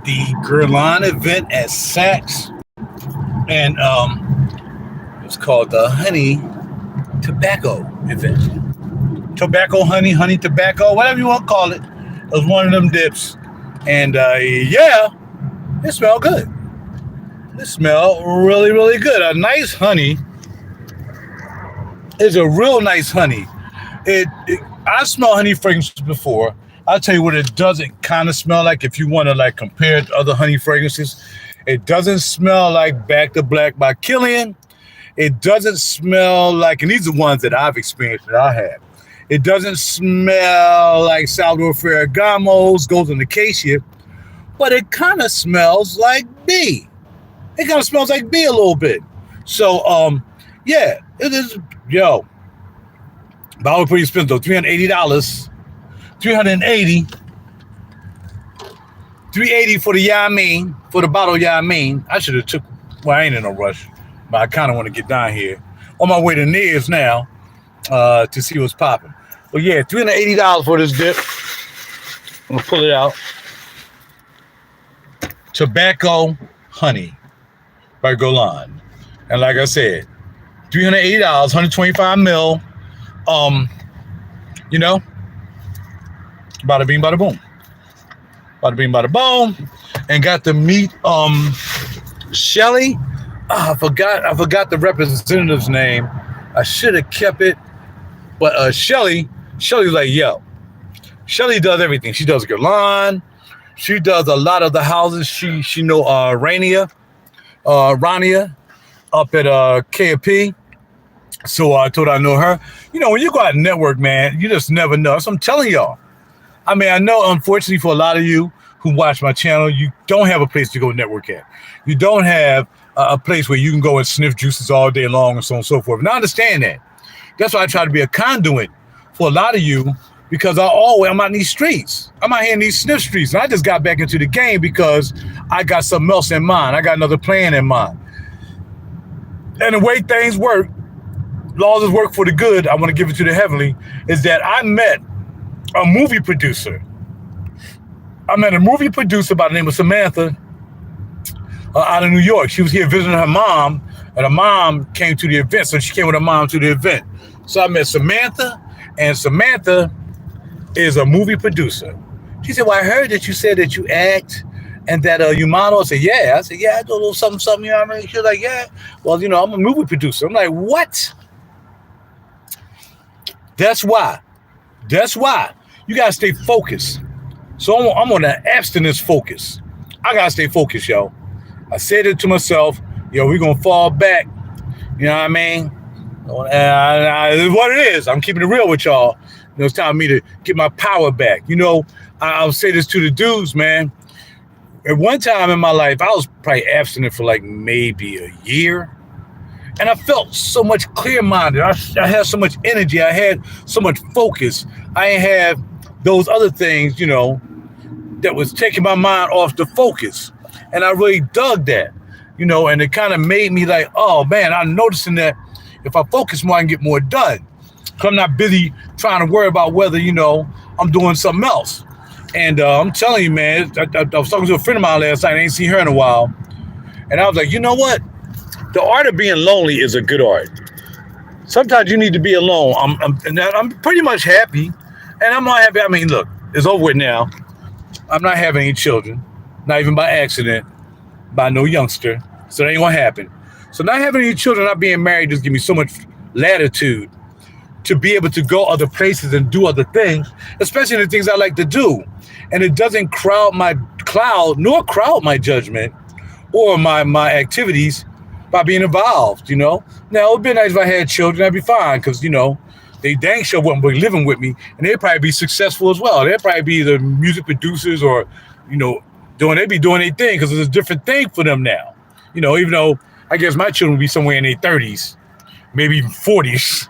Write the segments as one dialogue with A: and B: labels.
A: the Guerlain event at Saks, and it's called the Honey Tobacco event. Tobacco, honey tobacco, whatever you want to call it. It was one of them dips, and yeah, it smelled good. It smelled really, really good. A nice honey is a real nice honey. I smell honey fragrances before. I'll tell you what it doesn't kind of smell like if you want to like compare it to other honey fragrances. It doesn't smell like Back to Black by Killian. It doesn't smell like, and these are ones that I've experienced that I have. It doesn't smell like Salvador Ferragamo's Golden Acacia, but it kind of smells like bee. It kind of smells like bee a little bit. So, yeah, it is, yo. But I was pretty expensive though, $380. $380 for the Yamin, for the bottle of Yamin. I should have took, well, I ain't in no rush, but I kind of want to get down here. On my way to Nears now to see what's popping. But yeah, $380 for this dip. I'm going to pull it out. Tobacco Honey by Guerlain. And like I said, $380, 125 mil. You know, bada bing, bada boom. Bada bing, bada boom. And got to meet Shelly. I forgot the representative's name. I should have kept it. But Shelly's like, yo. Shelly does everything. She does Guerlain. She does a lot of the houses. She know Rania up at KFP. So I told her I know her. You know, when you go out and network, man, you just never know. So I'm telling y'all. I mean, I know, unfortunately, for a lot of you who watch my channel, you don't have a place to go network at. You don't have a place where you can go and sniff juices all day long and so on and so forth. And I understand that. That's why I try to be a conduit for a lot of you, because I'm out in these streets. I'm out here in these sniff streets. And I just got back into the game because I got something else in mind. I got another plan in mind. And the way things work, laws of work for the good, I want to give it to the heavenly, is that I met a movie producer. I met a movie producer by the name of Samantha out of New York. She was here visiting her mom, and her mom came to the event, so she came with her mom to the event. So I met Samantha, and Samantha is a movie producer. She said, well, I heard that you said that you act and that you model. I said, yeah. I said, yeah, I do a little something, you know what I mean? She was like, yeah. Well, you know, I'm a movie producer. I'm like, what? That's why. You got to stay focused. So I'm on an abstinence focus. I got to stay focused, yo. I said it to myself, yo, we're going to fall back. You know what I mean? It's what it is. I'm keeping it real with y'all. You know, it's time for me to get my power back. You know, I'll say this to the dudes, man. At one time in my life, I was probably abstinent for like maybe a year. And I felt so much clear-minded. I had so much energy. I had so much focus. I had those other things, you know, that was taking my mind off the focus. And I really dug that, you know, and it kind of made me like, oh, man, I'm noticing that if I focus more, I can get more done. Because I'm not busy trying to worry about whether, you know, I'm doing something else. And I'm telling you, man, I was talking to a friend of mine last night. I ain't seen her in a while. And I was like, you know what? The art of being lonely is a good art. Sometimes you need to be alone. I'm pretty much happy. And I'm not happy. I mean, look, it's over with now. I'm not having any children. Not even by accident. By no youngster. So that ain't gonna happen. So not having any children, not being married, just give me so much latitude to be able to go other places and do other things, especially the things I like to do. And it doesn't crowd my judgment or my activities by being involved, you know. Now, it would be nice if I had children, that'd be fine, because, you know, they dang sure wouldn't be living with me, and they'd probably be successful as well. They'd probably be the music producers or, you know, they'd be doing their thing, because it's a different thing for them now. You know, even though I guess my children would be somewhere in their 30s, maybe even 40s,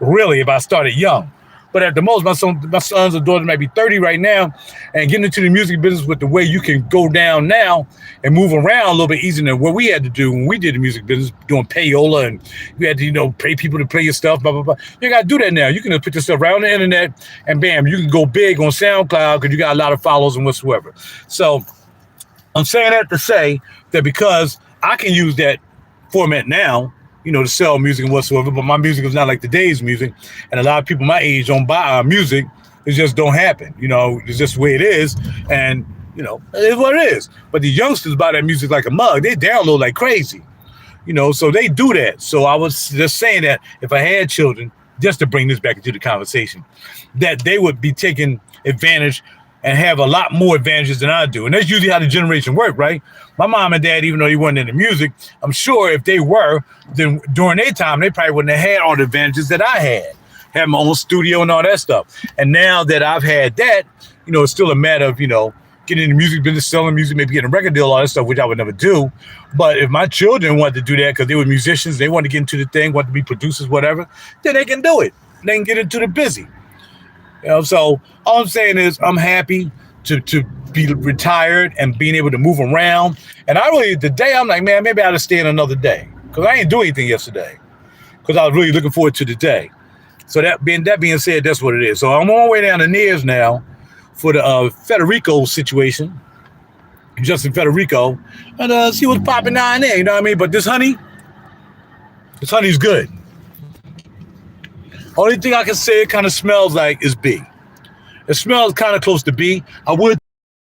A: really, if I started young. But at the most, my sons or daughters might be 30 right now, and getting into the music business with the way you can go down now and move around a little bit easier than what we had to do when we did the music business, doing payola, and you had to, you know, pay people to play your stuff, blah, blah, blah. You got to do that now. You can just put your stuff right on the internet, and bam, you can go big on SoundCloud because you got a lot of followers and whatsoever. So I'm saying that to say that because I can use that format now, to sell music and whatsoever, but my music is not like today's music. And a lot of people my age don't buy our music. It just don't happen. It's just the way it is. And, it is what it is. But the youngsters buy that music like a mug. They download like crazy. So they do that. So I was just saying that if I had children, just to bring this back into the conversation, that they would be taking advantage and have a lot more advantages than I do. And that's usually how the generation work, right? My mom and dad, even though they weren't into music, I'm sure if they were, then during their time, they probably wouldn't have had all the advantages that I had my own studio and all that stuff. And now that I've had that, it's still a matter of, getting in the music business, selling music, maybe getting a record deal, all that stuff, which I would never do. But if my children wanted to do that because they were musicians, they wanted to get into the thing, wanted to be producers, whatever, then they can do it. They can get into the busy. So all I'm saying is I'm happy to be retired and being able to move around. And today I'm like, man, maybe I'll just stay in another day because I ain't do anything yesterday because I was really looking forward to the day. So that being said, that's what it is. So I'm on my way down to Nears now for the Federico situation, Justin Federico, and see what's popping down there. You know what I mean? But this honey's good. Only thing I can say it kind of smells like is B. It smells kind of close to B. I would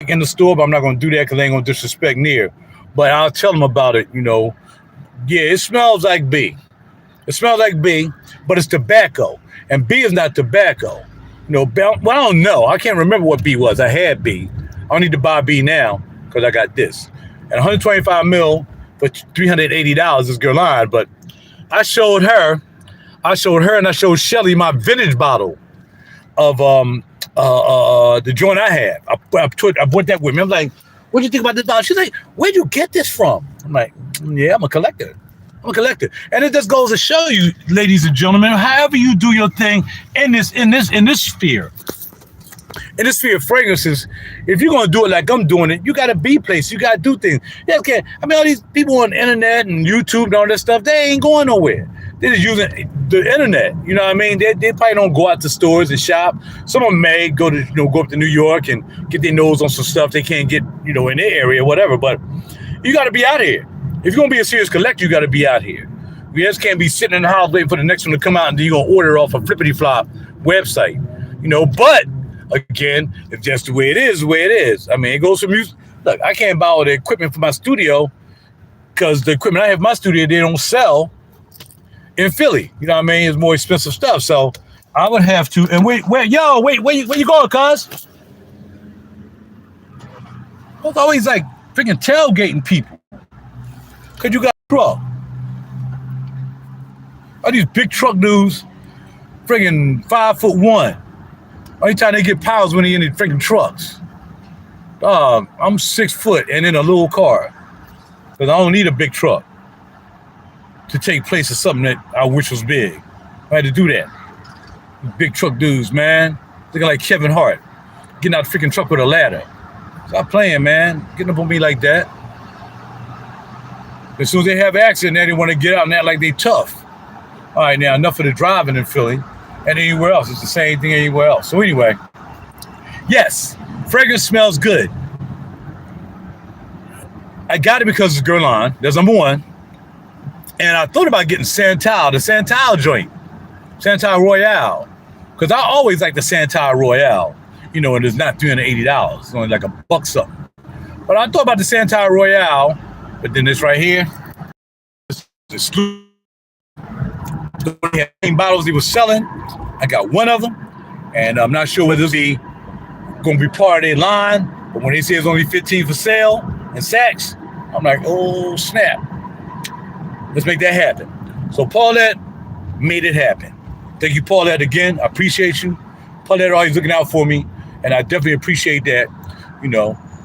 A: in the store, but I'm not going to do that because I ain't going to disrespect Near. But I'll tell them about it, Yeah, it smells like B. It smells like B, but it's tobacco. And B is not tobacco. Well, I don't know. I can't remember what B was. I had B. I don't need to buy B now because I got this. And 125 mil for $380 is Guerlain. But I showed her and I showed Shelly my vintage bottle of the joint I had. I brought that with me. I'm like, what'd you think about this bottle? She's like, where'd you get this from? I'm like, yeah, I'm a collector. And it just goes to show you, ladies and gentlemen, however you do your thing in this sphere. In this sphere of fragrances, if you're gonna do it like I'm doing it, you gotta be placed. You gotta do things. Yeah, okay. I mean, all these people on the internet and YouTube and all that stuff, they ain't going nowhere. They're just using the internet. You know what I mean? They probably don't go out to stores and shop. Some of them may go up to New York and get their nose on some stuff they can't get, in their area, whatever. But you gotta be out here. If you're going to be a serious collector, you got to be out here. You just can't be sitting in the house waiting for the next one to come out and then you're going to order off a flippity-flop website. But, again, if that's the way it is, the way it is. I mean, it goes for music. Look, I can't buy all the equipment for my studio because the equipment I have in my studio, they don't sell in Philly. You know what I mean? It's more expensive stuff. So I would have to. And wait, where you going, cuz? I was always like freaking tailgating people. Because you got a truck. All these big truck dudes, friggin' 5'1". Only time they get powers when they in the freaking trucks. I'm 6 foot and in a little car. Because I don't need a big truck to take place of something that I wish was big. I had to do that. Big truck dudes, man. Looking like Kevin Hart. Getting out the freaking truck with a ladder. Stop playing, man. Getting up on me like that. As soon as they have an accident, they want to get out and act like they tough. All right, now enough of the driving in Philly and anywhere else. It's the same thing anywhere else. So anyway, yes, fragrance smells good. I got it because it's Guerlain. That's number one. And I thought about getting Santal, the Santal joint, Santal Royale, because I always like the Santal Royale. And it's not $380. It's only like $1 something. But I thought about the Santal Royale. But then this right here, the same bottles he was selling, I got one of them, and I'm not sure whether this is going to be part of their line, but when they say it's only 15 for sale in Saks, I'm like, oh, snap. Let's make that happen. So Paulette made it happen. Thank you, Paulette, again. I appreciate you. Paulette always looking out for me, and I definitely appreciate that,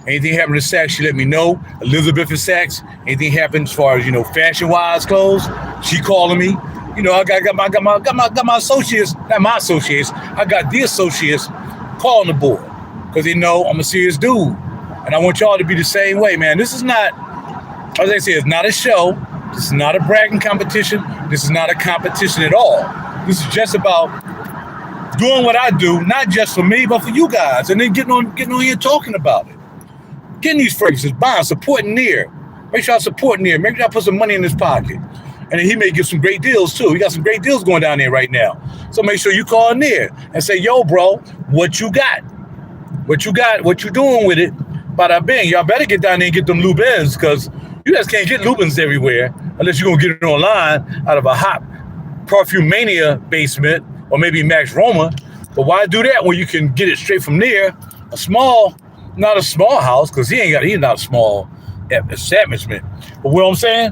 A: Anything happened to Saks, she let me know. Elizabeth at Saks, anything happened as far as, fashion-wise clothes, she calling me. I got my associates, not my associates, I got the associates calling the board because they know I'm a serious dude. And I want y'all to be the same way, man. This is not, as I say, it's not a show. This is not a bragging competition. This is not a competition at all. This is just about doing what I do, not just for me, but for you guys. And then getting on here talking about it. getting these fragrances, buying, supporting Near. Make sure I support Near. Make sure I put some money in his pocket. And then he may get some great deals too. He got some great deals going down there right now. So make sure you call Near and say, yo, bro, what you got? What you got? What you doing with it? Bada bing. Y'all better get down there and get them Lubins, because you just can't get Lubins everywhere unless you're going to get it online out of a hot Perfumania basement or maybe Max Roma. But why do that when you can get it straight from Near? A small, not a small house, because he's not a small establishment. But what I'm saying,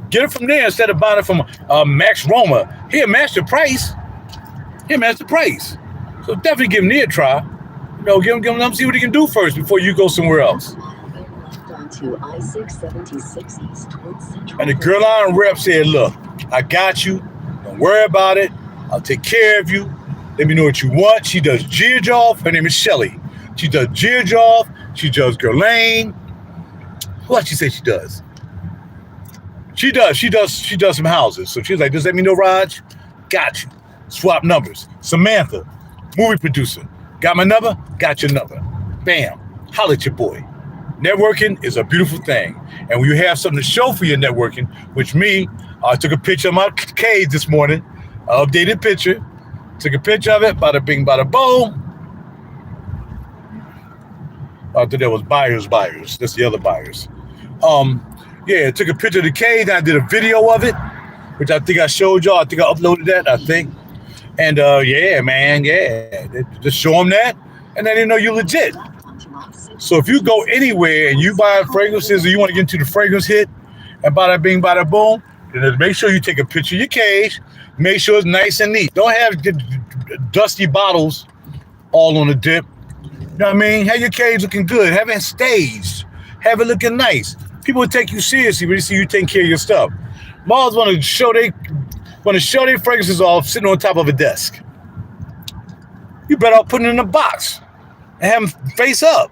A: get it from there instead of buying it from Max Roma. He'll match the price. So definitely give Near a try. You know, give him see what he can do first before you go somewhere else. And the Guerlain rep said, look, I got you. Don't worry about it. I'll take care of you. Let me know what you want. She does Georgioff. Her name is Shelly. She does Georgioff. She does Guerlain. What she say she does? She does some houses. So she's like, just let me know, Raj. Got you. Swap numbers. Samantha, movie producer. Got my number? Got your number. Bam. Holla at your boy. Networking is a beautiful thing. And when you have something to show for your networking, which I took a picture of my cage this morning, updated picture, took a picture of it, bada bing, bada boom. I thought that was buyers. That's the other buyers. Took a picture of the cage, and I did a video of it, which I think I showed y'all. I think I uploaded that, And just show them that, and then they know you're legit. So if you go anywhere and you buy fragrances or you want to get into the fragrance hit, and bada bing, bada boom, then make sure you take a picture of your cage. Make sure it's nice and neat. Don't have dusty bottles all on the dip. You know what I mean? Have your cage looking good. Have it staged. Have it looking nice. People will take you seriously when they see you taking care of your stuff. Malls want to show their fragrances off sitting on top of a desk. You better off putting it in a box and have them face up.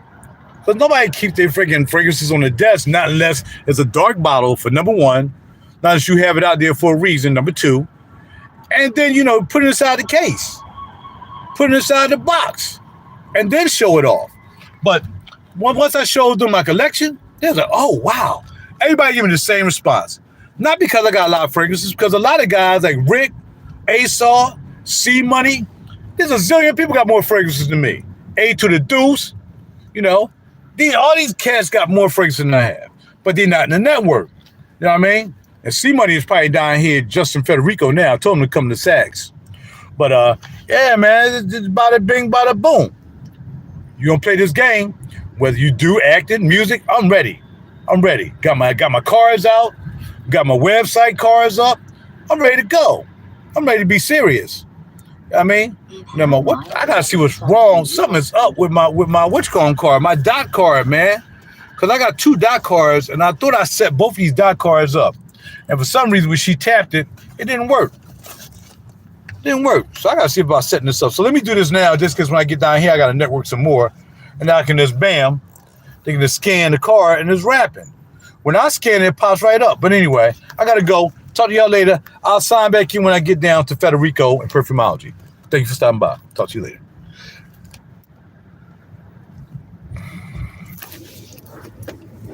A: Because nobody keeps their freaking fragrances on the desk, not unless it's a dark bottle, for number one. Not unless you have it out there for a reason, number two. And then, put it inside the case. Put it inside the box. And then show it off. But once I showed them my collection, they're like, oh, wow. Everybody giving the same response. Not because I got a lot of fragrances, because a lot of guys like Rick, ASAW, C-Money, there's a zillion people got more fragrances than me. A to the Deuce, all these cats got more fragrances than I have. But they're not in the network. You know what I mean? And C-Money is probably down here, Justin Federico now. I told him to come to Saks. But, man, it's bada bing, bada boom. You gonna play this game, whether you do acting, music, I'm ready. Got my cards out. Got my website cards up. I'm ready to go. I'm ready to be serious. I mean, I gotta see what's wrong. Something's up with my card, my dot card, man. Because I got 2 dot cards, and I thought I set both of these dot cards up. And for some reason, when she tapped it, it didn't work. So I gotta see about setting this up. So let me do this now, just because when I get down here, I gotta network some more. And now I can just bam, they can just scan the card and it's wrapping. When I scan it, it pops right up. But anyway, I gotta go. Talk to y'all later. I'll sign back in when I get down to Federico and Perfumology. Thank you for stopping by. Talk to you later.